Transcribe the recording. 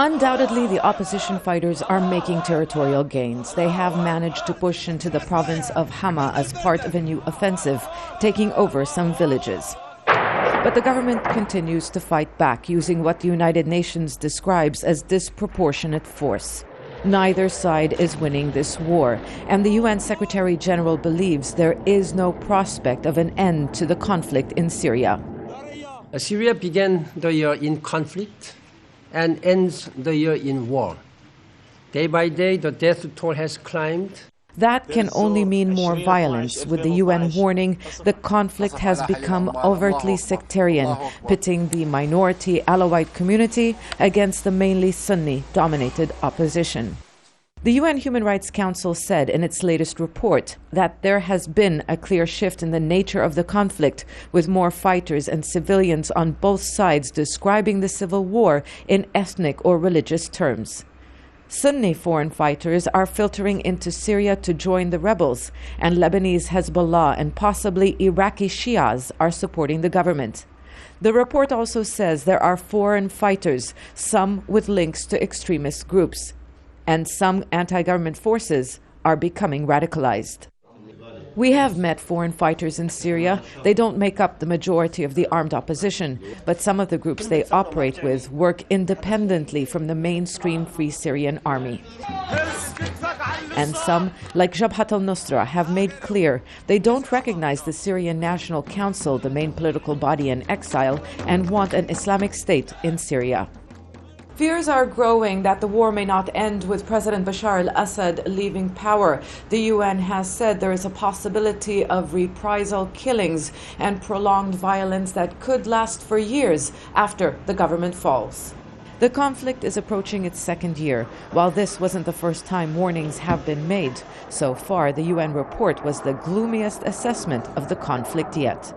Undoubtedly, the opposition fighters are making territorial gains. They have managed to push into the province of Hama as part of a new offensive, taking over some villages. But the government continues to fight back using what the United Nations describes as disproportionate force. Neither side is winning this war, and the UN Secretary General believes there is no prospect of an end to the conflict in Syria. Syria began the year in conflict and ends the year in war. Day by day, the death toll has climbed. That can only mean more violence, with the UN warning the conflict has become overtly sectarian, pitting the minority Alawite community against the mainly Sunni-dominated opposition. The UN Human Rights Council said in its latest report that there has been a clear shift in the nature of the conflict, with more fighters and civilians on both sides describing the civil war in ethnic or religious terms. Sunni foreign fighters are filtering into Syria to join the rebels, and Lebanese Hezbollah and possibly Iraqi Shias are supporting the government. The report also says there are foreign fighters, some with links to extremist groups, and some anti-government forces are becoming radicalized. We have met foreign fighters in Syria. They don't make up the majority of the armed opposition, but some of the groups they operate with work independently from the mainstream Free Syrian Army. And some, like Jabhat al-Nusra, have made clear they don't recognize the Syrian National Council, the main political body in exile, and want an Islamic state in Syria. Fears are growing that the war may not end with President Bashar al-Assad leaving power. The UN has said there is a possibility of reprisal killings and prolonged violence that could last for years after the government falls. The conflict is approaching its second year. While this wasn't the first time warnings have been made, so far the UN report was the gloomiest assessment of the conflict yet.